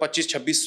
25-26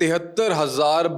73,000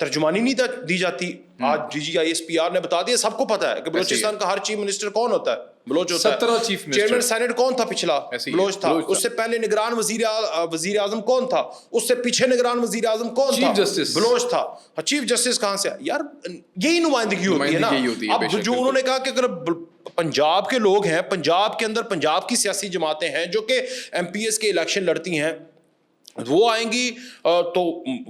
ترجمانی نہیں دی جاتی. آج DGISPR نے بتا دیا, سب کو پتا ہے کہ بلوچستان کا ہر چیف منسٹر کون ہوتا ہے, بلوچ ہوتا ہے. 17 چیف منسٹر. چیئرمین سینٹ کون تھا پچھلا, بلوچ تھا. اس سے پہلے نگران وزیر اعظم کون تھا, اس سے پیچھے نگران وزیر اعظم کون تھا, بلوچ تھا. چیف جسٹس کہاں سے, یار یہی نمائندگی ہوتی ہے نا. اب جو انہوں نے کہا کہ اگر پنجاب کے لوگ ہیں, پنجاب کے اندر پنجاب کی سیاسی جماعتیں ہیں جو کہ MPs کے الیکشن لڑتی ہیں, وہ آئیں گی تو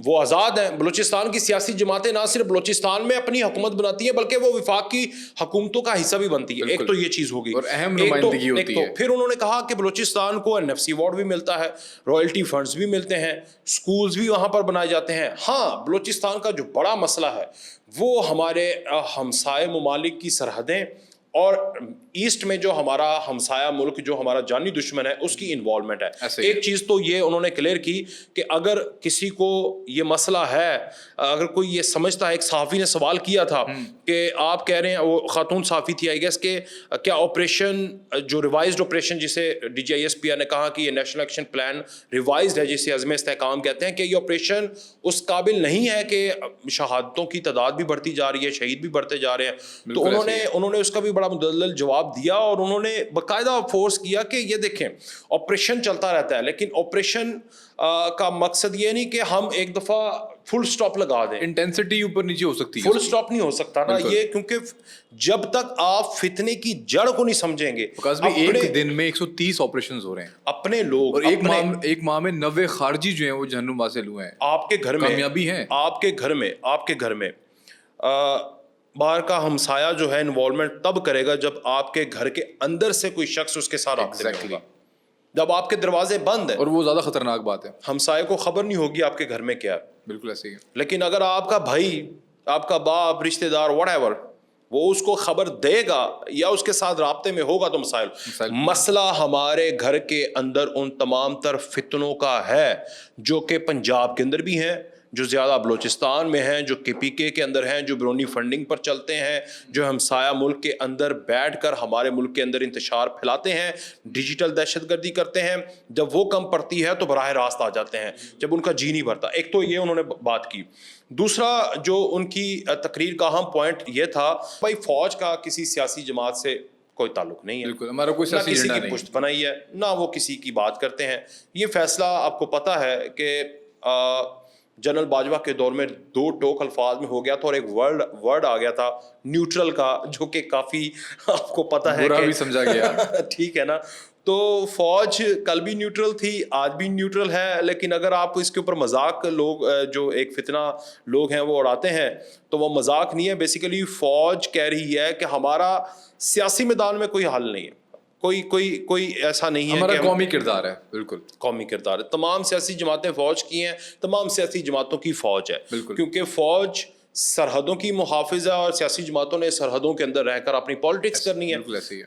وہ آزاد ہیں. بلوچستان کی سیاسی جماعتیں نہ صرف بلوچستان میں اپنی حکومت بناتی ہیں بلکہ وہ وفاق کی حکومتوں کا حصہ بھی بنتی ہے. ایک تو یہ چیز ہوگی, اور اہم نمائندگی ہوتی ہے. پھر انہوں نے کہا کہ بلوچستان کو NFC ایوارڈ بھی ملتا ہے, رائلٹی فنڈز بھی ملتے ہیں, سکولز بھی وہاں پر بنائے جاتے ہیں. ہاں, بلوچستان کا جو بڑا مسئلہ ہے وہ ہمارے ہمسائے ممالک کی سرحدیں اور ایسٹ میں جو ہمارا ہمسایہ ملک جو ہمارا جانی دشمن ہے اس کی انوالومنٹ ہے. ایک چیز تو یہ انہوں نے کلیئر کی کہ اگر کسی کو یہ مسئلہ ہے, اگر کوئی یہ سمجھتا ہے, ایک صحافی نے سوال کیا تھا کہ آپ کہہ رہے ہیں, وہ خاتون صحافی تھی آئی گیس, کہ کیا آپریشن جو ریوائزڈ آپریشن جسے DGISPR نے کہا کہ یہ نیشنل ایکشن پلان ریوائزڈ ہے جسے عزم استحکام کہتے ہیں, کہ یہ آپریشن اس قابل نہیں ہے کہ شہادتوں کی تعداد بھی بڑھتی جا رہی ہے, شہید بھی بڑھتے جا رہے ہیں. تو انہوں نے اس کا بھی بڑا مدلل جواب دیا اور انہوں نے باقاعدہ فورس کیا کہ یہ دیکھیں آپریشن چلتا رہتا ہے, لیکن آپریشن کا مقصد یہ نہیں کہ ہم ایک دفعہ فل سٹاپ لگا دیں. انٹینسٹی اوپر نیچے ہو سکتی ہے, فل سٹاپ نہیں ہو سکتا نا یہ, کیونکہ جب تک آپ فتنے کی جڑ کو نہیں سمجھیں گے. ایک دن میں 130 آپریشنز ہو رہے ہیں اپنے لوگ, اور ایک ماہ میں 90 خارجی جو ہیں وہ جہنم حاصل ہوئے ہیں. آپ کے گھر میں کامیابی ہے, آپ کے گھر میں باہر کا ہمسایہ جو ہے انوالومنٹ تب کرے گا جب آپ کے گھر کے اندر سے کوئی شخص اس کے ساتھ رابطے میں ہوگا. جب آپ کے دروازے بند ہیں, اور وہ زیادہ خطرناک بات ہے, ہمسائے کو خبر نہیں ہوگی آپ کے گھر میں کیا ہے. بالکل ایسے ہی ہے. لیکن اگر آپ کا بھائی, آپ کا باپ, رشتہ دار, واٹ ایور, وہ اس کو خبر دے گا یا اس کے ساتھ رابطے میں ہوگا تو مسئلہ ہمارے گھر کے اندر ان تمام تر فتنوں کا ہے جو کہ پنجاب کے اندر بھی ہیں, جو زیادہ بلوچستان میں ہیں, جو KPK کے اندر ہیں, جو بیرونی فنڈنگ پر چلتے ہیں, جو ہمسایہ ملک کے اندر بیٹھ کر ہمارے ملک کے اندر انتشار پھیلاتے ہیں, ڈیجیٹل دہشت گردی کرتے ہیں. جب وہ کم پڑتی ہے تو براہ راست آ جاتے ہیں جب ان کا جی نہیں بھرتا. ایک تو یہ انہوں نے بات کی. دوسرا جو ان کی تقریر کا اہم پوائنٹ یہ تھا, بھائی فوج کا کسی سیاسی جماعت سے کوئی تعلق نہیں ہے, بالکل ہمارا کوئی نہ کسی کی پشت بنائی ہے, نہ وہ کسی کی بات کرتے ہیں. یہ فیصلہ آپ کو پتا ہے کہ جنرل باجوہ کے دور میں 2 ٹوک الفاظ میں ہو گیا تھا, اور ایک ورڈ آ گیا تھا نیوٹرل کا, جو کہ کافی آپ کو پتا ہے برا بھی سمجھا گیا. ٹھیک ہے نا. تو فوج کل بھی نیوٹرل تھی, آج بھی نیوٹرل ہے, لیکن اگر آپ اس کے اوپر مذاق لوگ جو ایک فتنہ لوگ ہیں وہ اڑاتے ہیں تو وہ مذاق نہیں ہے. بیسیکلی فوج کہہ رہی ہے کہ ہمارا سیاسی میدان میں کوئی حل نہیں ہے, کوئی ایسا نہیں ہے, ہمارا قومی کردار ہے. بالکل قومی کردار ہے. تمام سیاسی جماعتیں فوج کی ہیں, تمام سیاسی جماعتوں کی فوج ہے, کیونکہ فوج سرحدوں کی محافظ ہے اور سیاسی جماعتوں نے سرحدوں کے اندر رہ کر اپنی پالیٹکس کرنی ہے.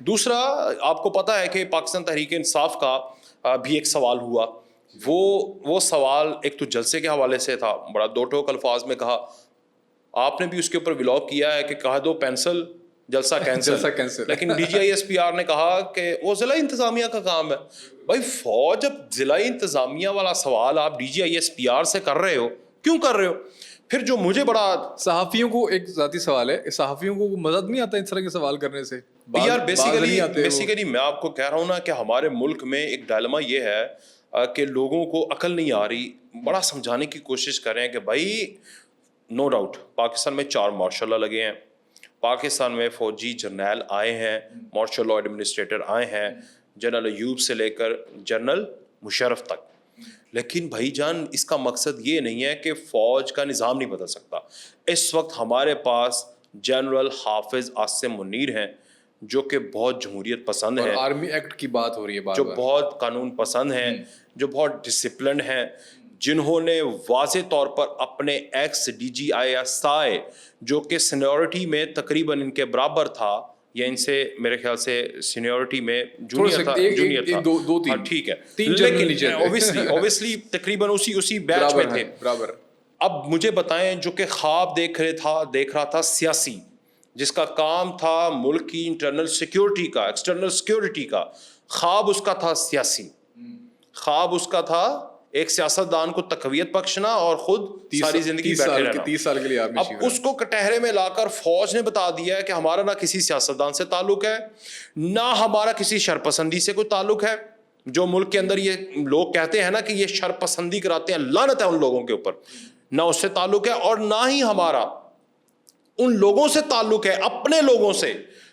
دوسرا آپ کو پتا ہے کہ پاکستان تحریک انصاف کا بھی ایک سوال ہوا. وہ سوال ایک تو جلسے کے حوالے سے تھا, بڑا 2 ٹوک الفاظ میں کہا, آپ نے بھی اس کے اوپر ولاگ کیا ہے کہ کہا دو پینسل جلسہ کینسل. لیکن DGISPR نے کہا کہ وہ ضلع انتظامیہ کا کام ہے. بھائی فوج, جب ضلع انتظامیہ والا سوال آپ DGISPR سے کر رہے ہو, کیوں کر رہے ہو؟ پھر جو مجھے بڑا, صحافیوں کو ایک ذاتی سوال ہے, صحافیوں کو مزہ نہیں آتا اس طرح کے سوال کرنے سے یار. بیسیکلی میں آپ کو کہہ رہا ہوں نا کہ ہمارے ملک میں ایک ڈائلما یہ ہے کہ لوگوں کو عقل نہیں آ رہی. بڑا سمجھانے کی کوشش کر رہے ہیں کہ بھائی نو ڈاؤٹ پاکستان میں 4 مارشل لا لگے ہیں, پاکستان میں فوجی جرنیل آئے ہیں, مارشل لا ایڈمنسٹریٹر آئے ہیں, جنرل ایوب سے لے کر جنرل مشرف تک. لیکن بھائی جان اس کا مقصد یہ نہیں ہے کہ فوج کا نظام نہیں بدل سکتا. اس وقت ہمارے پاس جنرل حافظ عاصم منیر ہیں جو کہ بہت جمہوریت پسند ہیں, آرمی ایکٹ کی بات ہو رہی ہے, جو بہت قانون پسند ہیں, جو بہت ڈسپلنڈ ہیں, جنہوں نے واضح طور پر اپنے ایکس DGISI جو کہ سینیورٹی میں تقریباً ان کے برابر تھا, یا ان سے میرے خیال سے سینیورٹی میں جونیئر تھا, ٹھیک ہے, لیکن اوبیسلی تقریباً اسی بیچ میں تھے برابر. اب مجھے بتائیں, جو کہ خواب دیکھ رہا تھا سیاسی, جس کا کام تھا ملک کی انٹرنل سیکیورٹی کا, ایکسٹرنل سیکیورٹی کا, خواب اس کا تھا سیاسی, خواب اس کا تھا ایک سیاستدان کو تقویت بخشنا اور خود ساری زندگی بیٹھے رہنا. 30 سال کے لیے آرمی اب اس کو کٹہرے میں لا کر فوج نے بتا دیا ہے کہ ہمارا نہ کسی سیاستدان سے تعلق ہے, نہ ہمارا کسی شرپسندی سے کوئی تعلق ہے. جو ملک کے اندر یہ لوگ کہتے ہیں نا کہ یہ شرپسندی کراتے ہیں, لعنت ہے ان لوگوں کے اوپر, نہ اس سے تعلق ہے اور نہ ہی ہمارا ان لوگوں سے تعلق ہے, اپنے لوگوں سے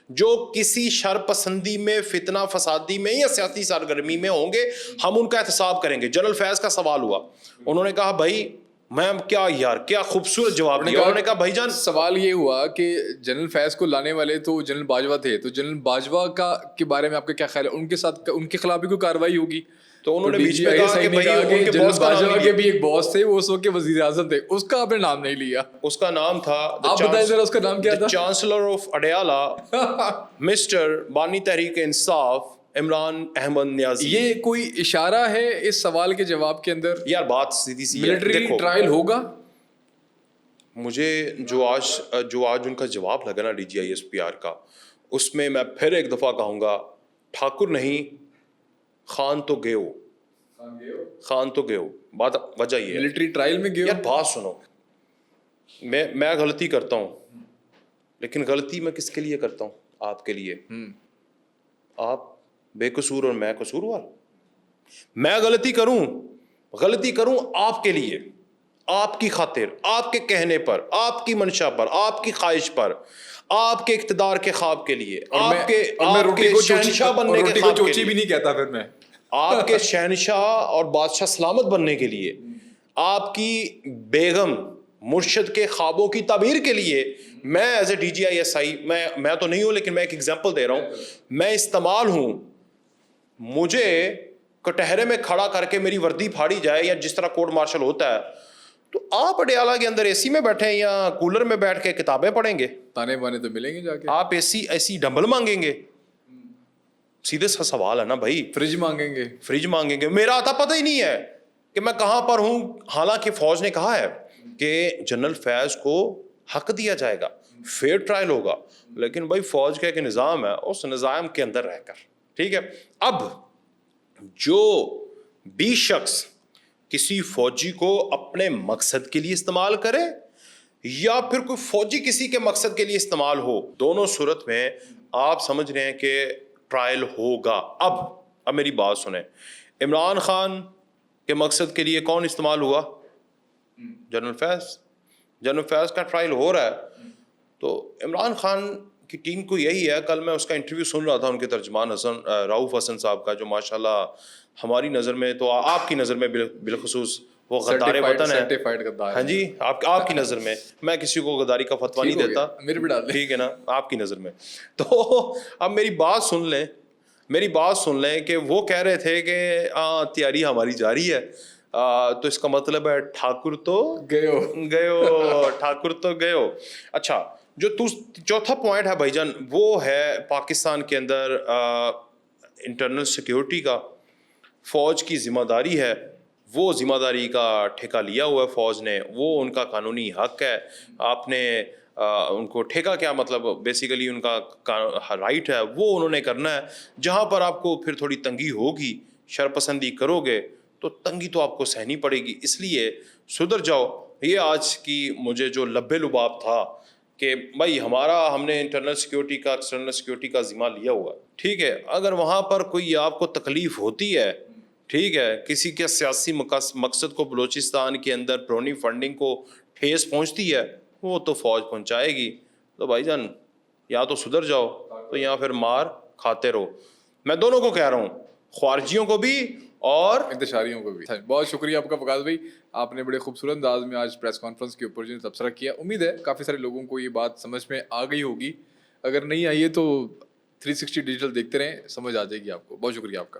جو کسی شر پسندی میں, فتنہ فسادی میں یا سیاسی سرگرمی میں ہوں گے. ہم ان کا احتساب کریں گے. جنرل فیض کا سوال ہوا, انہوں نے کہا بھائی میں کیا یار کیا خوبصورت جواب دیا. انہوں نے کہا بھائی جان, سوال یہ ہوا کہ جنرل فیض کو لانے والے تو جنرل باجوہ تھے, تو جنرل باجوہ کے بارے میں آپ کا کیا خیال ہے؟ ان کے ساتھ ان کے خلاف بھی کوئی کارروائی ہوگی؟ تو انہوں نے بیچ میں کہا کہ بھائی ان کے باس کا نام کے بھی ایک باس تھے, وہ اس وقت کے وزیر اعظم تھے, اس کا آپ نے نام نہیں لیا. اس کا نام تھا, آپ بتائیں ذرا اس کا نام کیا تھا؟ چانسلر آف اڈیالہ مسٹر بانی تحریک انصاف عمران احمد نیازی. یہ کوئی اشارہ ہے اس سوال کے جواب کے اندر؟ یار بات سیدھی سی ہے, ملٹری ٹرائل ہوگا. مجھے جو آج ان کا جواب لگا نا DGISPR کا, اس میں میں پھر ایک دفعہ کہوں گا, ٹھاکر نہیں خان تو گئے ہو, خان تو گئے ہو. بات وجہ یہ ہے ملٹری ٹرائل میں گئے ہو. یار بات سنو, میں غلطی کرتا ہوں, لیکن غلطی میں کس کے لیے کرتا ہوں؟ آپ کے لیے. آپ بے قصور اور میں قصوروار. میں غلطی کروں آپ کے لیے, آپ کی خاطر, آپ کے کہنے پر, آپ کی منشا پر, آپ کی خواہش پر, آپ کے اقتدار کے خواب کے لیے, آپ کے شہنشاہ بننے کے خواب کے لیے, بھی نہیں کہتا پھر میں, آپ کے شہنشاہ اور بادشاہ سلامت بننے کے لیے, آپ کی بیگم مرشد کے خوابوں کی تعبیر کے لیے میں ایز اے DGISI, میں تو نہیں ہوں لیکن میں ایک ایگزامپل دے رہا ہوں, میں استعمال ہوں. مجھے کٹہرے میں کھڑا کر کے میری وردی پھاڑی جائے یا جس طرح کورٹ مارشل ہوتا ہے, تو آپ اڈیالہ کے اندر AC میں بیٹھیں یا کولر میں بیٹھ کے کتابیں پڑھیں گے؟ تانے بانے تو ملیں گے جا کے. آپ ایسی ڈمبل مانگیں گے؟ سیدھے سا سوال ہے نا بھائی. فریج مانگیں گے. میرا آتا پتہ ہی نہیں ہے کہ میں کہاں پر ہوں. حالانکہ فوج نے کہا ہے کہ جنرل فیض کو حق دیا جائے گا, فیئر ٹرائل ہوگا, لیکن بھائی فوج کا ایک نظام ہے, اس نظام کے اندر رہ کر, ٹھیک ہے. اب جو بھی شخص کسی فوجی کو اپنے مقصد کے لیے استعمال کرے یا پھر کوئی فوجی کسی کے مقصد کے لیے استعمال ہو, دونوں صورت میں آپ سمجھ رہے ہیں کہ ٹرائل ہوگا. اب میری بات سنیں, عمران خان کے مقصد کے لیے کون استعمال ہوا؟ جنرل فیض کا ٹرائل ہو رہا ہے. تو عمران خان کی ٹیم کو یہی ہے, کل میں اس کا انٹرویو سن رہا تھا ان کے ترجمان رؤوف حسن صاحب کا, جو ماشاءاللہ ہماری نظر میں تو آپ کی نظر میں بالخصوص وہ غدار وطن ہے. ہاں جی, آپ کی نظر میں, میں کسی کو غداری کا فتویٰ نہیں دیتا, ٹھیک ہے نا, آپ کی نظر میں. تو اب میری بات سن لیں کہ وہ کہہ رہے تھے کہ تیاری ہماری جاری ہے, تو اس کا مطلب ہے ٹھاکر تو گئے ہو. اچھا, جو چوتھا پوائنٹ ہے بھائی جان, وہ ہے پاکستان کے اندر انٹرنل سیکیورٹی کا. فوج کی ذمہ داری ہے, وہ ذمہ داری کا ٹھیکہ لیا ہوا ہے فوج نے, وہ ان کا قانونی حق ہے. آپ نے ان کو ٹھیکہ کیا مطلب بیسیکلی ان کا رائٹ ہے, وہ انہوں نے کرنا ہے. جہاں پر آپ کو پھر تھوڑی تنگی ہوگی, شرپسندی کرو گے تو تنگی تو آپ کو سہنی پڑے گی, اس لیے سدھر جاؤ. یہ آج کی مجھے جو لبے لباب تھا کہ بھائی ہم نے انٹرنل سیکیورٹی کا ایکسٹرنل سیکیورٹی کا ذمہ لیا ہوا ہے, ٹھیک ہے. اگر وہاں پر کوئی آپ کو تکلیف ہوتی ہے, ٹھیک ہے, کسی کے سیاسی مقصد کو بلوچستان کے اندر ڈرونی فنڈنگ کو ٹھیس پہنچتی ہے, وہ تو فوج پہنچائے گی. تو بھائی جان یا تو سدھر جاؤ تو یا پھر مار کھاتے رہو. میں دونوں کو کہہ رہا ہوں, خارجیوں کو بھی اور انتشاریوں کو بھی. بہت شکریہ آپ کا فقاز بھائی, آپ نے بڑے خوبصورت انداز میں آج پریس کانفرنس کے اوپر جو تبصرہ کیا. امید ہے کافی سارے لوگوں کو یہ بات سمجھ میں آ گئی ہوگی, اگر نہیں آئی ہے تو 360 ڈیجیٹل دیکھتے رہیں, سمجھ آ جائے گی آپ کو. بہت شکریہ آپ کا.